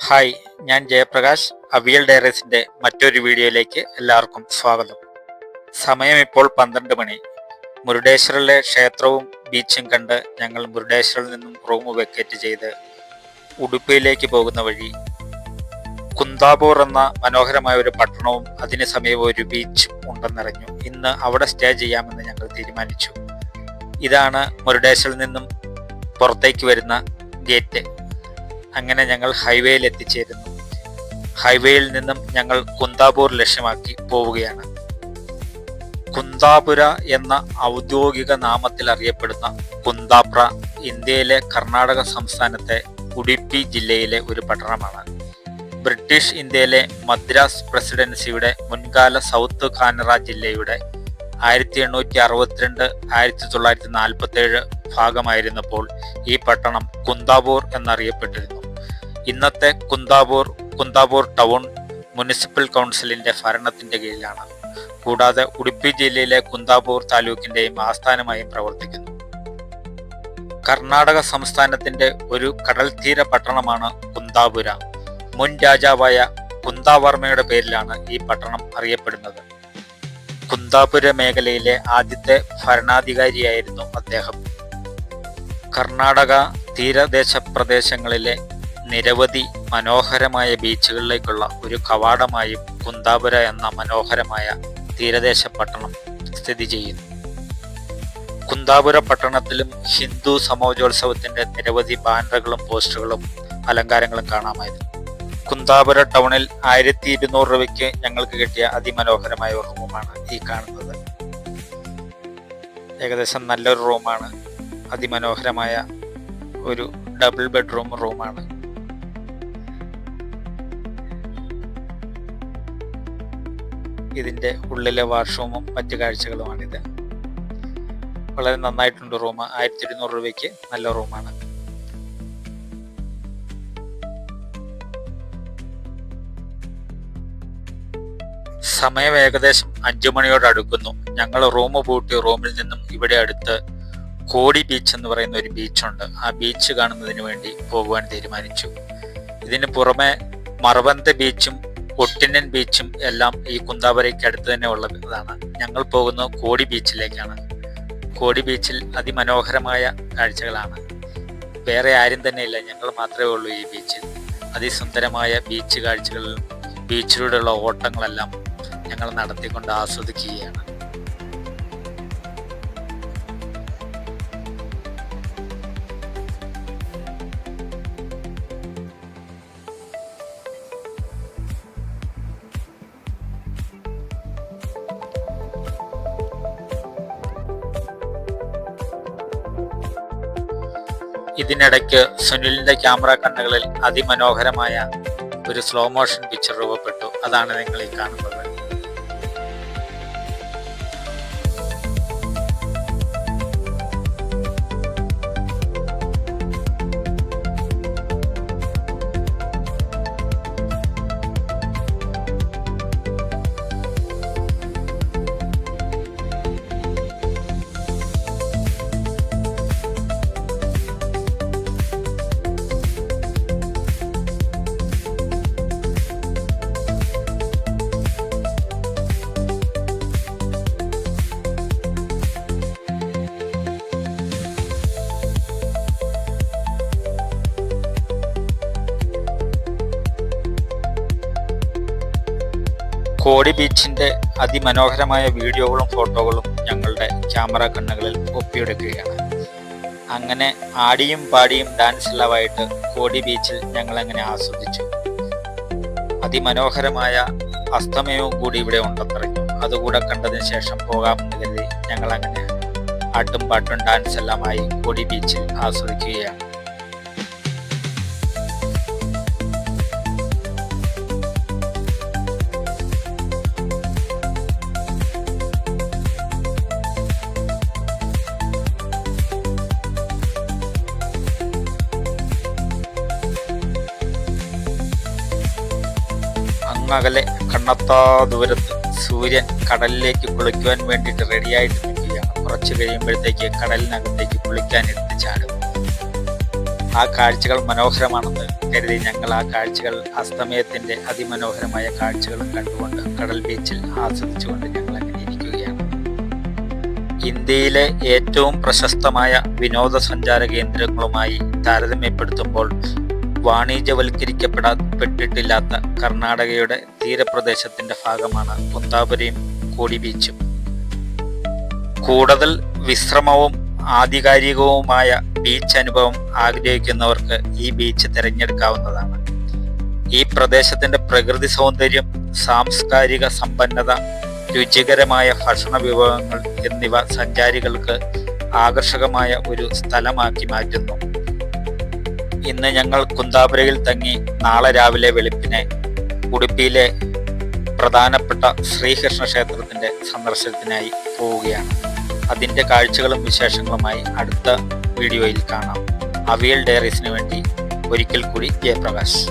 Hi, ഞാൻ ജയപ്രകാശ്. അവിയൽ ഡയറീസിന്റെ മറ്റൊരു വീഡിയോയിലേക്ക് എല്ലാവർക്കും സ്വാഗതം. സമയം ഇപ്പോൾ 12 മണി. മുരുഡേശ്വറിലെ ക്ഷേത്രവും ബീച്ചും കണ്ട് ഞങ്ങൾ മുരുഡേശ്വറിൽ നിന്നും റൂം വെക്കേറ്റ് ചെയ്ത് ഉടുപ്പിയിലേക്ക് പോകുന്ന വഴി കുന്താപൂർ എന്ന മനോഹരമായ ഒരു പട്ടണവും അതിന് സമീപം ഒരു ബീച്ചും ഉണ്ടെന്നറിഞ്ഞു. ഇന്ന് അവിടെ സ്റ്റേ ചെയ്യാമെന്ന് ഞങ്ങൾ തീരുമാനിച്ചു. ഇതാണ് മുരുഡേശ്വറിൽ നിന്നും പുറത്തേക്ക് വരുന്ന ഗേറ്റ്. അങ്ങനെ ഞങ്ങൾ ഹൈവേയിൽ എത്തിച്ചേരുന്നു. ഹൈവേയിൽ നിന്നും ഞങ്ങൾ കുന്താപൂർ ലക്ഷ്യമാക്കി പോവുകയാണ്. കുന്താപുര എന്ന ഔദ്യോഗിക നാമത്തിൽ അറിയപ്പെടുന്ന കുന്താപ്ര ഇന്ത്യയിലെ കർണാടക സംസ്ഥാനത്തെ ഉടുപ്പി ജില്ലയിലെ ഒരു പട്ടണമാണ്. ബ്രിട്ടീഷ് ഇന്ത്യയിലെ മദ്രാസ് പ്രസിഡൻസിയുടെ മുൻകാല സൗത്ത് കാനറ ജില്ലയുടെ 1862-1947 ഭാഗമായിരുന്നപ്പോൾ ഈ പട്ടണം കുന്താപൂർ എന്നറിയപ്പെട്ടിരുന്നു. ഇന്നത്തെ കുന്താപൂർ ടൗൺ മുനിസിപ്പൽ കൗൺസിലിന്റെ ഭരണത്തിന്റെ കീഴിലാണ്. കൂടാതെ ഉടുപ്പി ജില്ലയിലെ കുന്താപൂർ താലൂക്കിന്റെയും ആസ്ഥാനമായും പ്രവർത്തിക്കുന്നു. കർണാടക സംസ്ഥാനത്തിന്റെ ഒരു കടൽത്തീര പട്ടണമാണ് കുന്താപുര. മുൻ രാജാവായ കുന്താവർമ്മയുടെ പേരിലാണ് ഈ പട്ടണം അറിയപ്പെടുന്നത്. കുന്താപുര മേഖലയിലെ ആദ്യത്തെ ഭരണാധികാരിയായിരുന്നു അദ്ദേഹം. കർണാടക തീരദേശ പ്രദേശങ്ങളിലെ നിരവധി മനോഹരമായ ബീച്ചുകളിലേക്കുള്ള ഒരു കവാടമായും കുന്താപുര എന്ന മനോഹരമായ തീരദേശ പട്ടണം സ്ഥിതി ചെയ്യുന്നു. കുന്താപുര പട്ടണത്തിലും ഹിന്ദു സമോജോത്സവത്തിന്റെ നിരവധി ബാനറുകളും പോസ്റ്ററുകളും അലങ്കാരങ്ങളും കാണാമായിരുന്നു. കുന്താപുര ടൗണിൽ 1200 രൂപയ്ക്ക് ഞങ്ങൾക്ക് കിട്ടിയ അതിമനോഹരമായ ഒരു റൂമാണ് ഈ കാണുന്നത്. ഏകദേശം നല്ലൊരു റൂമാണ്. അതിമനോഹരമായ ഒരു ഡബിൾ ബെഡ്റൂം റൂമാണ്. ഇതിന്റെ ഉള്ളിലെ വാഷ്റൂമും മറ്റു കാഴ്ചകളുമാണിത്. വളരെ നന്നായിട്ടുണ്ട് റൂം. 1200 രൂപയ്ക്ക് നല്ല റൂമാണ്. സമയം ഏകദേശം 5 മണിയോട് അടുക്കുന്നു. ഞങ്ങൾ റൂം പൂട്ടി റൂമിൽ നിന്നും ഇവിടെ അടുത്ത് കോടി ബീച്ച് എന്ന് പറയുന്ന ഒരു ബീച്ചുണ്ട്. ആ ബീച്ച് കാണുന്നതിന് വേണ്ടി പോകുവാൻ തീരുമാനിച്ചു. ഇതിന് പുറമെ മറവന്ത ബീച്ചും ഒട്ടിനൻ ബീച്ചും എല്ലാം ഈ കുന്താപുരയ്ക്ക് അടുത്ത് തന്നെ ഉള്ളതാണ്. ഞങ്ങൾ പോകുന്നത് കോടി ബീച്ചിലേക്കാണ്. കോടി ബീച്ചിൽ അതിമനോഹരമായ കാഴ്ചകളാണ്. വേറെ ആരും തന്നെ ഇല്ല, ഞങ്ങൾ മാത്രമേ ഉള്ളൂ ഈ ബീച്ചിൽ. അതിസുന്ദരമായ ബീച്ച് കാഴ്ചകളിലും ബീച്ചിലൂടെയുള്ള ഓട്ടങ്ങളെല്ലാം ഞങ്ങൾ നടത്തിക്കൊണ്ട് ആസ്വദിക്കുകയാണ്. ഇതിനിടയ്ക്ക് സുനിലിന്റെ ക്യാമറ കണ്ണുകളിൽ അതിമനോഹരമായ ഒരു സ്ലോ മോഷൻ പിക്ചർ രൂപപ്പെട്ടു. അതാണ് നിങ്ങൾ ഈ കാണുന്നത്. കോടി ബീച്ചിന്റെ അതിമനോഹരമായ വീഡിയോകളും ഫോട്ടോകളും ഞങ്ങളുടെ ക്യാമറ കണ്ണുകളിൽ ഒപ്പിയെടുക്കുകയാണ്. അങ്ങനെ ആടിയും പാടിയും ഡാൻസ് എല്ലാമായിട്ട് കോടി ബീച്ചിൽ ഞങ്ങൾ അങ്ങനെ ആസ്വദിച്ചു. അതിമനോഹരമായ അസ്തമയവും കൂടി ഇവിടെ ഉണ്ടെന്നറിഞ്ഞു. അതുകൂടെ കണ്ടതിന് ശേഷം പോകാമെന്ന് കരുതി ഞങ്ങൾ അങ്ങനെ ആട്ടും പാട്ടും ഡാൻസ് എല്ലാമായി കോടി ബീച്ചിൽ ആസ്വദിക്കുകയാണ്. അകലെ കണ്ണത്താ ദൂരത്ത് സൂര്യൻ കടലിലേക്ക് കുളിക്കുവാൻ വേണ്ടിയിട്ട് റെഡിയായിട്ട് നിൽക്കുകയാണ്. കുറച്ച് കഴിയുമ്പോഴത്തേക്ക് കടലിനകത്തേക്ക് കുളിക്കാൻ എത്തിച്ചാടും. ആ കാഴ്ചകൾ മനോഹരമാണെന്ന് കരുതി ഞങ്ങൾ ആ കാഴ്ചകൾ, അസ്തമയത്തിൻ്റെ അതിമനോഹരമായ കാഴ്ചകളും കണ്ടുകൊണ്ട് കടൽ ബീച്ചിൽ ആസ്വദിച്ചുകൊണ്ട് ഞങ്ങൾ അങ്ങനെ ഇരിക്കുകയാണ്. ഇന്ത്യയിലെ ഏറ്റവും പ്രശസ്തമായ വിനോദസഞ്ചാര കേന്ദ്രങ്ങളുമായി താരതമ്യപ്പെടുത്തുമ്പോൾ വാണിജ്യവൽക്കരിക്കപ്പെട്ടിട്ടില്ലാത്ത കർണാടകയുടെ തീരപ്രദേശത്തിന്റെ ഭാഗമാണ് കുന്താപുരയും കോടി ബീച്ചും. കൂടുതൽ വിശ്രമവും ആധികാരികവുമായ ബീച്ച് അനുഭവം ആഗ്രഹിക്കുന്നവർക്ക് ഈ ബീച്ച് തിരഞ്ഞെടുക്കാവുന്നതാണ്. ഈ പ്രദേശത്തിന്റെ പ്രകൃതി സൗന്ദര്യം, സാംസ്കാരിക സമ്പന്നത, രുചികരമായ ഭക്ഷണ വിഭവങ്ങൾ എന്നിവ സഞ്ചാരികൾക്ക് ആകർഷകമായ ഒരു സ്ഥലമാക്കി മാറ്റുന്നു. ഇന്ന് ഞങ്ങൾ കുന്താപുരയിൽ തങ്ങി നാളെ രാവിലെ വെളുപ്പിനെ ഉടുപ്പിയിലെ പ്രധാനപ്പെട്ട ശ്രീകൃഷ്ണ ക്ഷേത്രത്തിന്റെ സന്ദർശനത്തിനായി പോവുകയാണ്. അതിൻ്റെ കാഴ്ചകളും വിശേഷങ്ങളുമായി അടുത്ത വീഡിയോയിൽ കാണാം. അവിയൽ ഡയറീസിന് വേണ്ടി ഒരിക്കൽ കൂടി ജയപ്രകാശ്.